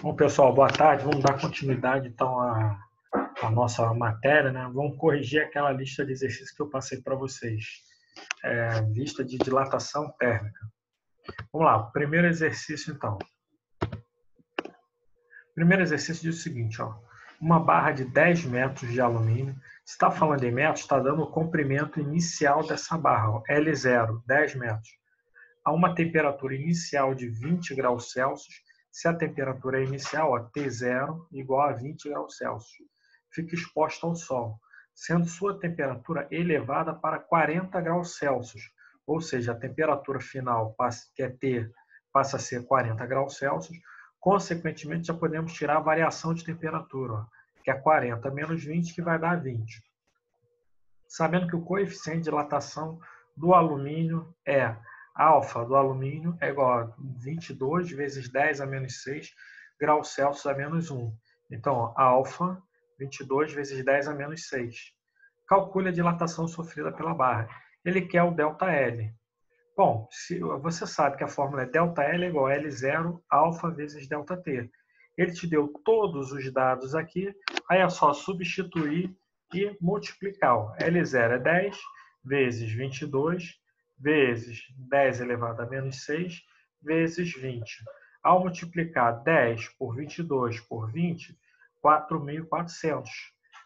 Bom, pessoal, boa tarde. Vamos dar continuidade, então, à nossa matéria, né? Vamos corrigir aquela lista de exercícios que eu passei para vocês. Lista de dilatação térmica. Vamos lá, primeiro exercício, então. Primeiro exercício diz o seguinte, ó. Uma barra de 10 metros de alumínio. Se está falando em metros, está dando o comprimento inicial dessa barra, ó, L0, 10 metros. A uma temperatura inicial de 20 graus Celsius, se a temperatura inicial, ó, T0, igual a 20 graus Celsius, fica exposta ao sol, sendo sua temperatura elevada para 40 graus Celsius, ou seja, a temperatura final, que é T, passa a ser 40 graus Celsius. Consequentemente, já podemos tirar a variação de temperatura, ó, que é 40 menos 20, que vai dar 20. Sabendo que o coeficiente de dilatação do alumínio é alfa do alumínio é igual a 22 vezes 10 a menos 6 graus Celsius a menos 1. Então, alfa, 22 vezes 10 a menos 6. Calcule a dilatação sofrida pela barra. Ele quer o ΔL. Bom, você sabe que a fórmula é ΔL igual a L0 alfa vezes ΔT. Ele te deu todos os dados aqui, aí é só substituir e multiplicar. L0 é 10 vezes 22 vezes 10 elevado a menos 6 vezes 20. Ao multiplicar 10 por 22 por 20, 4.400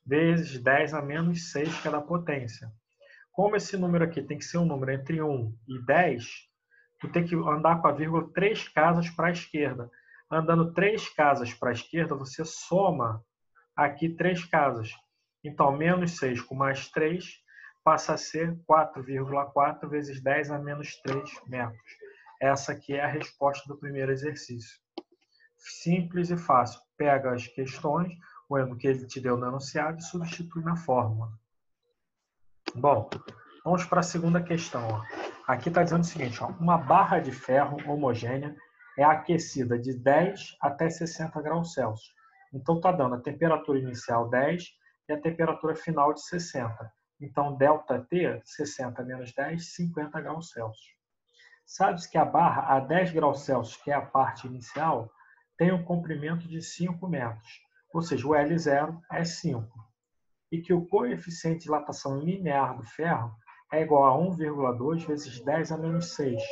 vezes 10 a menos 6, que é da potência. Como esse número aqui tem que ser um número entre 1 e 10, tu tem que andar com a vírgula 3 casas para a esquerda. Andando 3 casas para a esquerda, você soma aqui 3 casas. Então, menos 6 com mais 3 passa a ser 4,4 vezes 10 a menos 3 metros. Essa aqui é a resposta do primeiro exercício. Simples e fácil. Pega as questões, o que ele te deu no enunciado, e substitui na fórmula. Bom, vamos para a segunda questão. Ó. Aqui está dizendo o seguinte, ó, uma barra de ferro homogênea é aquecida de 10 até 60 graus Celsius. Então, está dando a temperatura inicial 10 e a temperatura final de 60. Então, ΔT, 60 menos 10, 50 graus Celsius. Sabe-se que a barra a 10 graus Celsius, que é a parte inicial, tem um comprimento de 5 metros. Ou seja, o L0 é 5. E que o coeficiente de dilatação linear do ferro é igual a 1,2 vezes 10 a menos 6.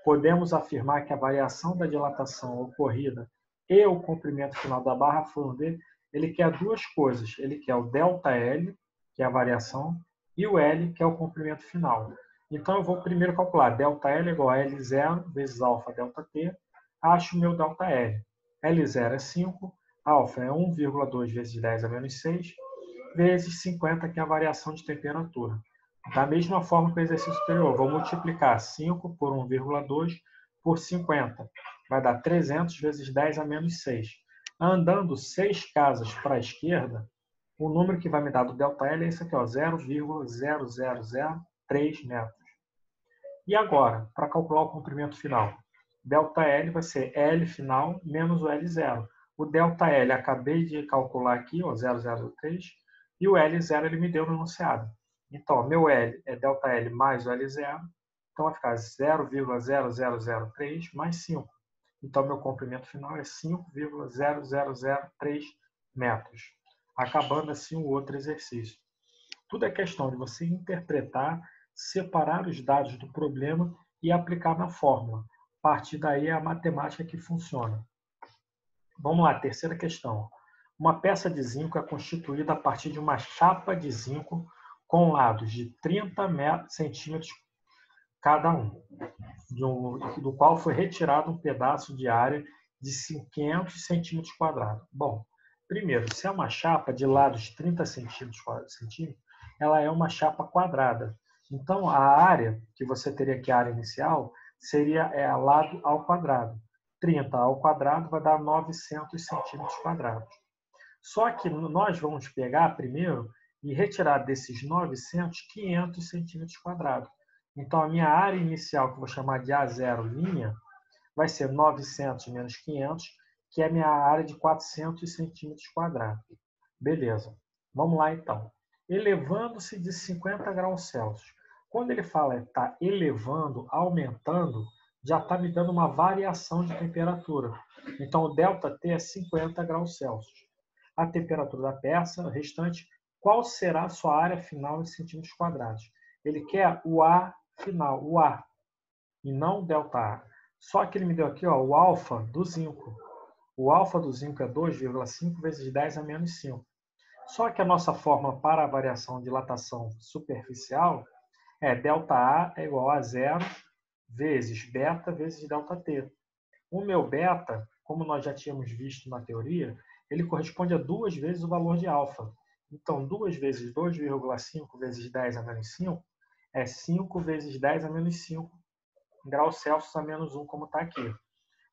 Podemos afirmar que a variação da dilatação ocorrida e o comprimento final da barra foram dele. Ele quer duas coisas. Ele quer o ΔL, que é a variação, e o L, que é o comprimento final. Então, eu vou primeiro calcular. ΔL é igual a L0 vezes alfa ΔT. Acho o meu ΔL. L0 é 5, alfa é 1,2 vezes 10 a menos 6, vezes 50, que é a variação de temperatura. Da mesma forma que o exercício superior, vou multiplicar 5 por 1,2 por 50. Vai dar 300 vezes 10 a menos 6. Andando 6 casas para a esquerda, o número que vai me dar do ΔL é esse aqui, 0,0003 metros. E agora, para calcular o comprimento final? ΔL vai ser L final menos o L0. O ΔL acabei de calcular aqui, 0,03, e o L0 ele me deu no enunciado. Então, meu L é ΔL mais o L0, então vai ficar 0,0003 mais 5. Então, meu comprimento final é 5,0003 metros. Acabando assim o outro exercício. Tudo é questão de você interpretar, separar os dados do problema e aplicar na fórmula. A partir daí é a matemática que funciona. Vamos lá, terceira questão. Uma peça de zinco é constituída a partir de uma chapa de zinco com lados de 30 centímetros cada um, do qual foi retirado um pedaço de área de 500 centímetros quadrados. Bom, primeiro, se é uma chapa de lados de 30 centímetros, ela é uma chapa quadrada. Então, a área que você teria que a área inicial seria lado ao quadrado. 30 ao quadrado vai dar 900 centímetros quadrados. Só que nós vamos pegar primeiro e retirar desses 900, 500 centímetros quadrados. Então, a minha área inicial, que eu vou chamar de A0', vai ser 900 menos 500, que é a minha área de 400 centímetros quadrados. Beleza. Vamos lá, então. Elevando-se de 50 graus Celsius. Quando ele fala está elevando, aumentando já está me dando uma variação de temperatura. Então, o ΔT é 50 graus Celsius. A temperatura da peça restante, qual será a sua área final em centímetros quadrados? Ele quer o A final, o A, e não o ΔA. Só que ele me deu aqui o alfa do zinco. O alfa do zinco é 2,5 vezes 10 a menos 5. Só que a nossa fórmula para a variação de dilatação superficial é ΔA é igual a 0 vezes beta vezes ΔT. O meu beta, como nós já tínhamos visto na teoria, ele corresponde a 2 vezes o valor de alfa. Então, 2 vezes 2,5 vezes 10 a menos 5 é 5 vezes 10 a menos 5 graus Celsius a menos 1, como está aqui.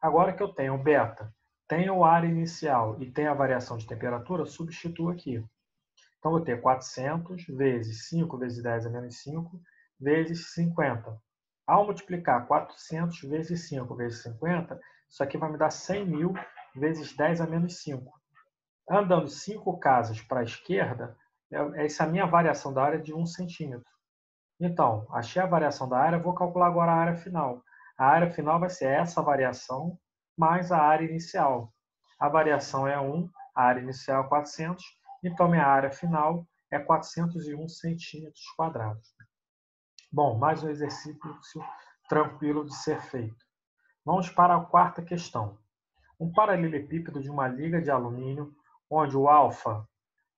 Agora que eu tenho o beta, tenho a área inicial e tenho a variação de temperatura, substituo aqui. Então, vou ter 400 vezes 5 vezes 10 a menos 5 vezes 50. Ao multiplicar 400 vezes 5 vezes 50, isso aqui vai me dar 100.000 vezes 10 a menos 5. Andando 5 casas para a esquerda, essa é a minha variação da área de 1 centímetro. Então, achei a variação da área, vou calcular agora a área final. A área final vai ser essa variação mais a área inicial. A variação é 1, a área inicial é 400, então minha área final é 401 centímetros quadrados. Bom, mais um exercício tranquilo de ser feito. Vamos para a quarta questão. Um paralelepípedo de uma liga de alumínio, onde o alfa,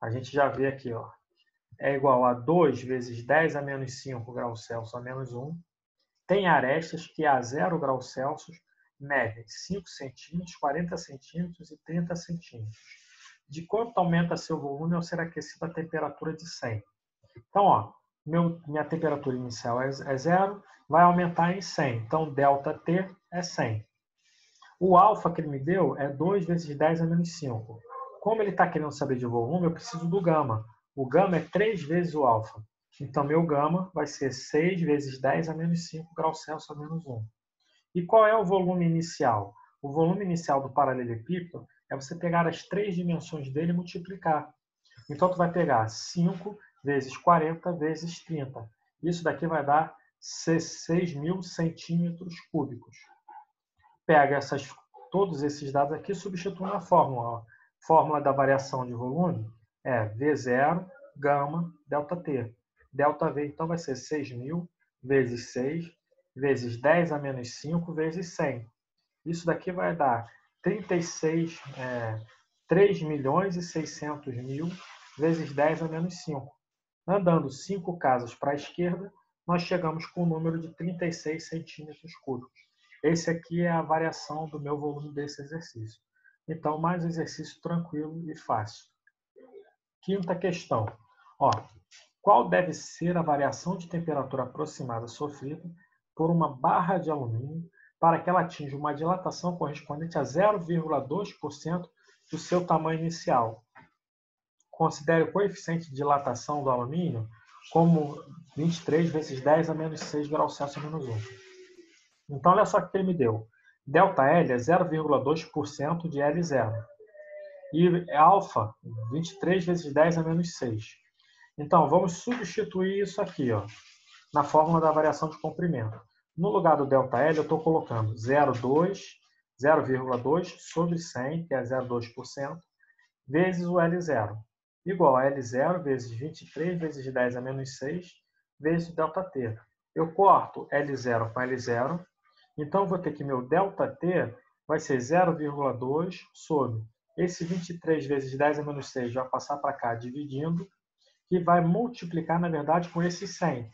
a gente já vê aqui, é igual a 2 vezes 10 a menos 5 graus Celsius a menos 1, tem arestas que a 0 graus Celsius medem 5 centímetros, 40 centímetros e 30 centímetros. De quanto aumenta seu volume ao ser aquecido a temperatura de 100? Então, minha temperatura inicial é 0, vai aumentar em 100. Então, ΔT é 100. O alfa que ele me deu é 2 vezes 10 a menos 5. Como ele está querendo saber de volume, eu preciso do gama. O gama é 3 vezes o alfa. Então, meu gama vai ser 6 vezes 10 a menos 5 graus Celsius a menos 1. E qual é o volume inicial? O volume inicial do paralelepípedo é você pegar as 3 dimensões dele e multiplicar. Então, tu vai pegar 5 vezes 40 vezes 30. Isso daqui vai dar 6.000 centímetros cúbicos. Pega todos esses dados aqui e substitui na fórmula. Fórmula da variação de volume é V0, gama, ΔT. ΔV, então, vai ser 6.000 vezes 6 vezes 10 a menos 5 vezes 100. Isso daqui vai dar 3.600.000 vezes 10 a menos 5. Andando 5 casas para a esquerda, nós chegamos com o número de 36 centímetros cúbicos. Esse aqui é a variação do meu volume desse exercício. Então, mais um exercício tranquilo e fácil. Quinta questão. Qual deve ser a variação de temperatura aproximada sofrida por uma barra de alumínio para que ela atinja uma dilatação correspondente a 0,2% do seu tamanho inicial? Considere o coeficiente de dilatação do alumínio como 23 vezes 10 a menos 6 graus Celsius a menos 1. Então, olha só o que ele me deu. ΔL é 0,2% de L0. E alfa, 23 vezes 10 a menos 6. Então, vamos substituir isso aqui, na fórmula da variação de comprimento. No lugar do ΔL, eu estou colocando 0,2 sobre 100, que é 0,2%, vezes o L0, igual a L0 vezes 23 vezes 10 a menos 6, vezes o ΔT. Eu corto L0 com L0, então eu vou ter que meu ΔT vai ser 0,2 sobre esse 23 vezes 10 a menos 6 vai passar para cá dividindo, que vai multiplicar, na verdade, com esse 100.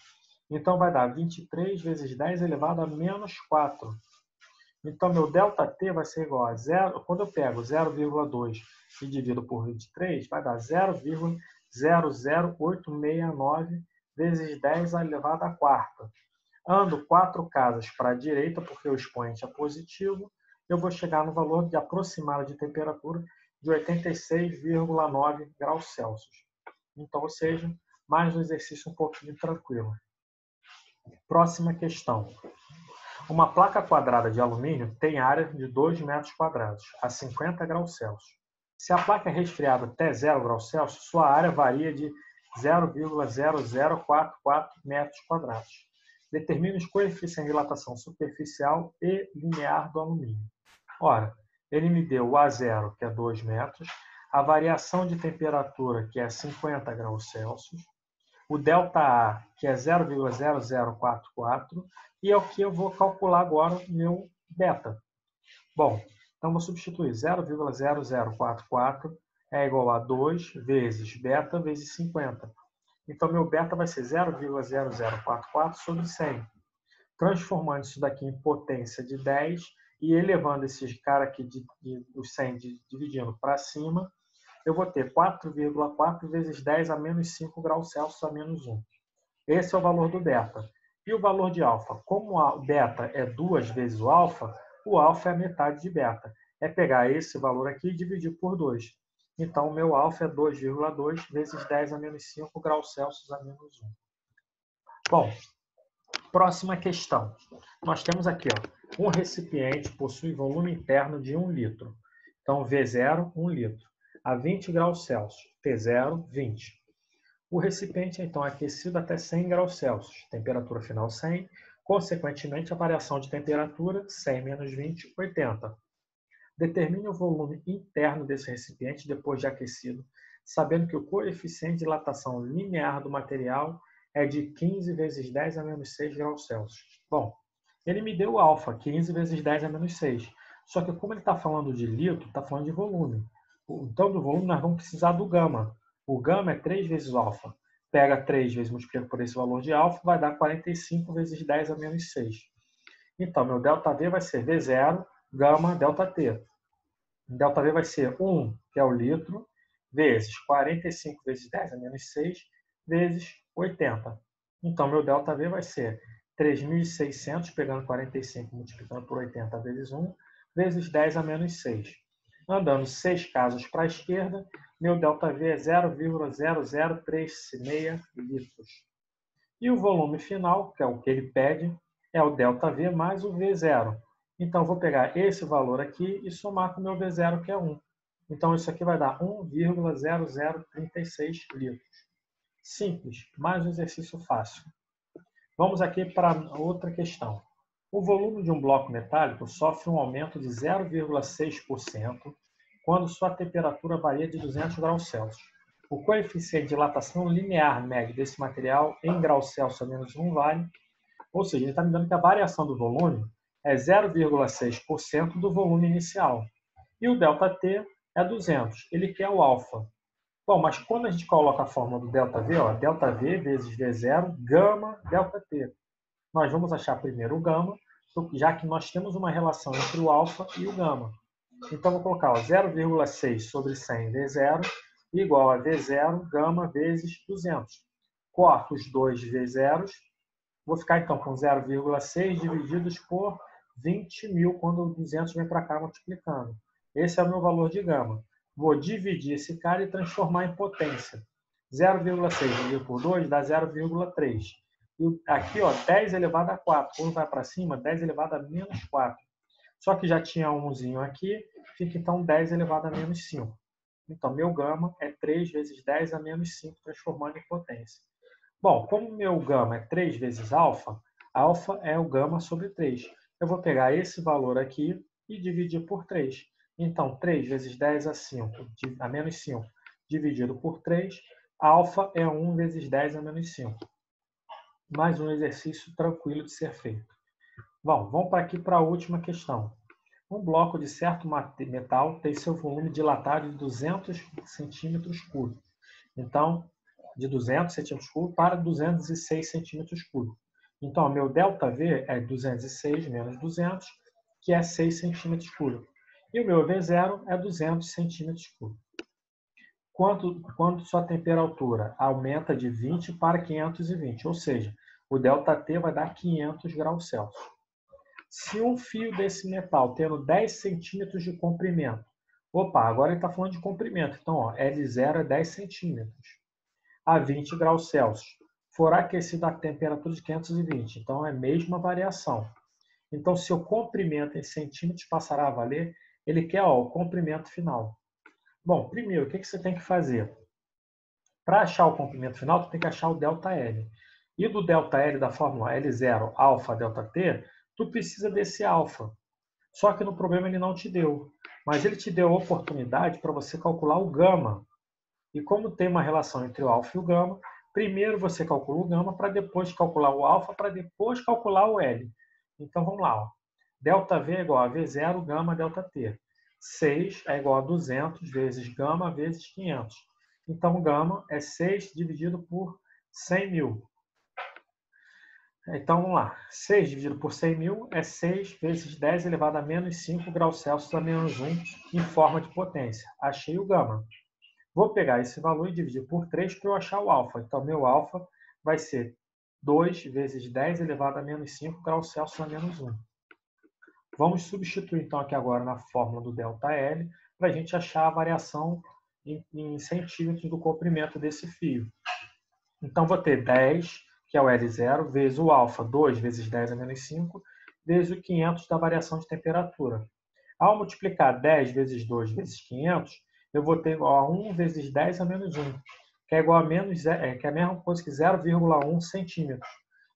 Então, vai dar 23 vezes 10 elevado a menos 4. Então, meu ΔT vai ser igual a 0. Quando eu pego 0,2 e divido por 23, vai dar 0,00869 vezes 10 elevado a quarta. Ando 4 casas para a direita, porque o expoente é positivo, eu vou chegar no valor de aproximado de temperatura de 86,9 graus Celsius. Então, ou seja, mais um exercício um pouquinho tranquilo. Próxima questão. Uma placa quadrada de alumínio tem área de 2 metros quadrados, a 50 graus Celsius. Se a placa é resfriada até 0 graus Celsius, sua área varia de 0,0044 metros quadrados. Determine os coeficientes de dilatação superficial e linear do alumínio. Ora, ele me deu o A0, que é 2 metros, a variação de temperatura, que é 50 graus Celsius, o ΔA, que é 0,0044, e é o que eu vou calcular agora o meu beta. Bom, então vou substituir 0,0044 é igual a 2 vezes beta vezes 50. Então, meu beta vai ser 0,0044 sobre 100. Transformando isso daqui em potência de 10 e elevando esse cara aqui dos 100 dividindo para cima, eu vou ter 4,4 vezes 10 a menos 5 graus Celsius a menos 1. Esse é o valor do beta. E o valor de alfa? Como a beta é 2 vezes o alfa é a metade de beta. É pegar esse valor aqui e dividir por 2. Então, o meu alfa é 2,2 vezes 10 a menos 5 graus Celsius a menos 1. Bom, próxima questão. Nós temos aqui, um recipiente possui volume interno de 1 litro. Então, V0, 1 litro. A 20 graus Celsius. T0, 20. O recipiente é, então, aquecido até 100 graus Celsius. Temperatura final 100. Consequentemente, a variação de temperatura, 100 menos 20, 80. Determine o volume interno desse recipiente depois de aquecido, sabendo que o coeficiente de dilatação linear do material é de 15 vezes 10 a menos 6 graus Celsius. Bom, ele me deu o alfa, 15 vezes 10 a menos 6. Só que como ele está falando de litro, está falando de volume. Então, do volume, nós vamos precisar do gama. O gama é 3 vezes o alfa. Pega 3 vezes, multiplica por esse valor de alfa, vai dar 45 vezes 10 a menos 6. Então, meu ΔV vai ser V0, gama, ΔT. ΔV vai ser 1, que é o litro, vezes 45 vezes 10 a menos 6, vezes 80. Então, meu ΔV vai ser 3.600, pegando 45 multiplicando por 80 vezes 1, vezes 10 a menos 6. Andando 6 casos para a esquerda, meu ΔV é 0,0036 litros. E o volume final, que é o que ele pede, é o ΔV mais o V0. Então, vou pegar esse valor aqui e somar com o meu V0, que é 1. Então, isso aqui vai dar 1,0036 litros. Simples, mais um exercício fácil. Vamos aqui para outra questão. O volume de um bloco metálico sofre um aumento de 0,6% quando sua temperatura varia de 200 graus Celsius. O coeficiente de dilatação linear médio desse material em graus Celsius a menos 1 vale, ou seja, ele está me dando que a variação do volume é 0,6% do volume inicial. E o ΔT é 200. Ele quer o alfa. Bom, mas quando a gente coloca a fórmula do ΔV, ΔV vezes V0, gama, ΔT. Nós vamos achar primeiro o gama, já que nós temos uma relação entre o alfa e o gama. Então, vou colocar 0,6 sobre 100 V0 igual a V0, gama, vezes 200. Corto os dois V0s. Vou ficar, então, com 0,6 divididos por 20.000, quando o 200 vem para cá multiplicando. Esse é o meu valor de gama. Vou dividir esse cara e transformar em potência. 0,6 dividido por 2 dá 0,3. E aqui, 10 elevado a 4. Quando vai para cima, 10 elevado a menos 4. Só que já tinha umzinho aqui, fica então 10 elevado a menos 5. Então, meu gama é 3 vezes 10 a menos 5, transformando em potência. Bom, como meu gama é 3 vezes alfa, alfa é o gama sobre 3. Eu vou pegar esse valor aqui e dividir por 3. Então, 3 vezes 10 a menos 5 dividido por 3, alfa é 1 vezes 10 a menos 5. Mais um exercício tranquilo de ser feito. Bom, vamos para a última questão. Um bloco de certo metal tem seu volume dilatado de 200 centímetros cúbicos. Então, de 200 centímetros cúbicos para 206 centímetros cúbicos. Então, meu ΔV é 206 menos 200, que é 6 centímetros cúbicos. E o meu V0 é 200 centímetros cúbicos. Quando sua temperatura aumenta de 20 para 520, ou seja, o ΔT vai dar 500 graus Celsius. Se um fio desse metal tendo 10 centímetros de comprimento, agora ele está falando de comprimento, então L0 é 10 centímetros, a 20 graus Celsius, for aquecido a temperatura de 520, então é a mesma variação. Então, se o comprimento em centímetros passará a valer, ele quer o comprimento final. Bom, primeiro, o que você tem que fazer? Para achar o comprimento final, você tem que achar o ΔL. E do ΔL da fórmula L0, alfa, ΔT, tu precisa desse alfa. Só que no problema ele não te deu. Mas ele te deu a oportunidade para você calcular o gama. E como tem uma relação entre o alfa e o gama, primeiro você calcula o gama para depois calcular o alfa, para depois calcular o L. Então vamos lá. Ó. ΔV é igual a V0 gama ΔT. 6 é igual a 200 vezes gama vezes 500. Então gama é 6 dividido por 100.000. Então, vamos lá. 6 dividido por 100.000 é 6 vezes 10 elevado a menos 5 graus Celsius a menos 1 em forma de potência. Achei o gama. Vou pegar esse valor e dividir por 3 para eu achar o alfa. Então, meu alfa vai ser 2 vezes 10 elevado a menos 5 graus Celsius a menos 1. Vamos substituir, então, aqui agora na fórmula do ΔL para a gente achar a variação em centímetros do comprimento desse fio. Então, vou ter 10, que é o L0, vezes o alfa, 2 vezes 10 a menos 5, vezes o 500 da variação de temperatura. Ao multiplicar 10 vezes 2 vezes 500, eu vou ter igual a 1 vezes 10 a menos 1, que é igual a menos, que é a mesma coisa que 0,1 centímetros.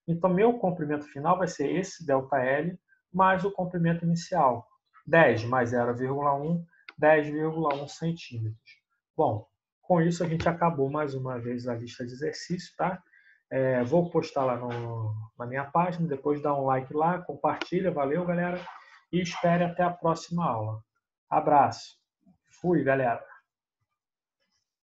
Então, meu comprimento final vai ser esse ΔL mais o comprimento inicial. 10 mais 0,1, 10,1 centímetros. Bom, com isso a gente acabou mais uma vez a lista de exercícios, tá? Vou postar lá na minha página, depois dá um like lá, compartilha, valeu, galera, e espere até a próxima aula. Abraço. Fui, galera.